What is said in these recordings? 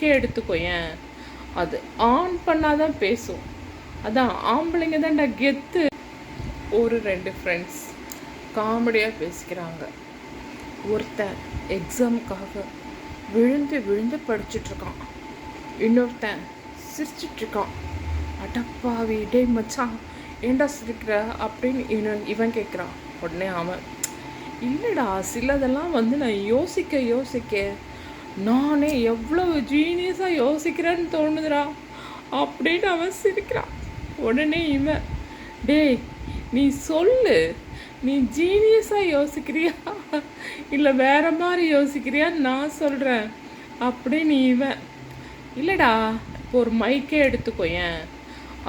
மைக்கே எடுத்துக்கோயேன், அது ஆன் பண்ணாதான் பேசும். அதான் ஆம்பளைங்க தான்டா கெத்து. ஒரு 2 ஃப்ரெண்ட்ஸ் காமெடியாக பேசிக்கிறாங்க. ஒருத்தன் எக்ஸாமுக்காக விழுந்து விழுந்து படிச்சுட்ருக்கான். இன்னொருத்தன் சிரிச்சிட்ருக்கான். அடப்பாவி, டே மச்சான் ஏண்டா சிரிக்கிற அப்படின்னு இவன் கேட்குறான். உடனே அவன், இல்லைடா சிலதெல்லாம் நான் யோசிக்க நானே எவ்வளவு ஜீனியஸாக யோசிக்கிறேன்னு தோணுதுடா அப்படின்னு அவன் சிரிக்கிறான். உடனே இவன், டேய் நீ சொல்லு, நீ ஜீனியஸாக யோசிக்கிறியா இல்லை வேற மாதிரி யோசிக்கிறியான்னு நான் சொல்கிறேன் அப்படின்னு இவன், இல்லைடா இப்போ ஒரு மைக்கே எடுத்துக்கோயேன்,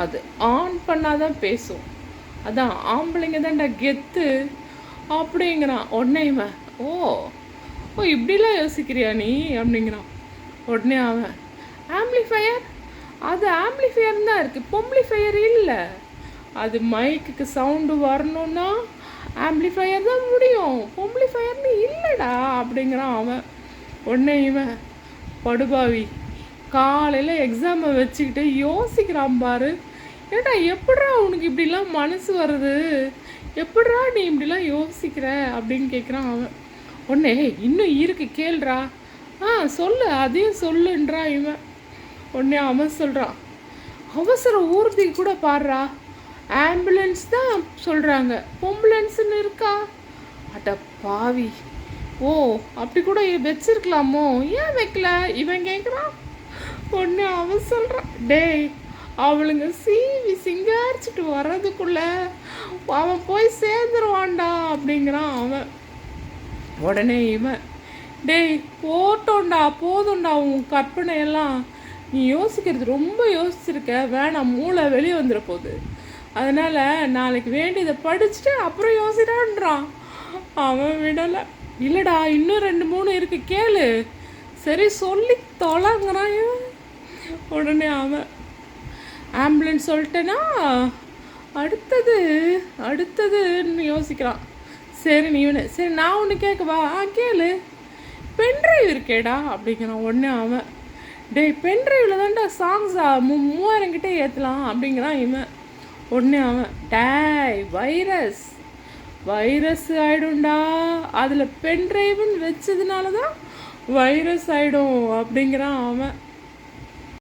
அது ஆன் பண்ணாதான் பேசும். அதான் ஆம்பளைங்க தான்டா கெத்து அப்படிங்கிறான். உடனே இவன், ஓ ஓ இப்படிலாம் யோசிக்கிறியா நீ அப்படிங்கிறான். உடனே அவன், ஆம்ப்ளிஃபையர், அது ஆம்ப்ளிஃபையர் தான் இருக்குது, பொம்ப்ளிஃபையர் இல்லை. அது மைக்குக்கு சவுண்டு வரணுன்னா ஆம்ப்ளிஃபையர் தான் முடியும், பொம்ப்ளிஃபையர்னு இல்லைடா அப்படிங்கிறான் அவன். உடனே இவன், படுபாவி காலையில் எக்ஸாமை வச்சுக்கிட்டு யோசிக்கிறான் பாரு, ஏடா எப்படா உனக்கு இப்படிலாம் மனசு வருது, எப்படா நீ இப்படிலாம் யோசிக்கிற அப்படின்னு கேட்குறான் அவன். உடனே இன்னும் இருக்கு கேள்றா, சொல்லு அதையும் சொல்லுன்றா இவன். உடனே அவன் சொல்கிறான், அவசர ஊர்தி கூட பாடுறா, ஆம்புலன்ஸ் தான் சொல்கிறாங்க, பொம்புலன்ஸ்ன்னு இருக்கா. அட பாவி, ஓ அப்படி கூட வச்சிருக்கலாமோ, ஏன் வைக்கல இவன் கேட்குறான். உடனே அவன் சொல்கிறான், டேய் அவளுங்க சீவி சிங்காரிச்சிட்டு வர்றதுக்குள்ள அவன் போய் சேர்ந்துருவான்டா அப்படிங்கிறான் அவன். உடனே இவன், டேய் போட்டோண்டா போதும்டா உன் கற்பனையெல்லாம், நீ யோசிக்கிறது ரொம்ப யோசிச்சிருக்க, வேணாம் மூளை வெளியே வந்துட போகுது, அதனால் நாளைக்கு வேண்டியதை படிச்சுட்டு அப்புறம் யோசிடான்றான். அவன் விடலை, இல்லைடா இன்னும் 2-3 இருக்கு கேளு, சரி சொல்லி தொலைங்கிறான். உடனே அவன், ஆம்புலன்ஸ் சொல்லிட்டேன்னா அடுத்ததுன்னு யோசிக்கிறான். சரி நீ சரி நான் ஒன்று கேட்கவா, கேளு, பென்ட்ரைவ் இருக்கேடா அப்படிங்கிறான். உடனே அவன், டேய் பென்ட்ரைவில் தான்டா சாங்ஸா 3000 கிட்டே ஏற்றலாம் அப்படிங்கிறான் இவன். உடனே அவன், டேய் வைரஸ் ஆகிடும்டா, அதில் பென்ட்ரைவுன்னு வச்சதுனால தான் வைரஸ் ஆகிடும் அப்படிங்கிறான் அவன்.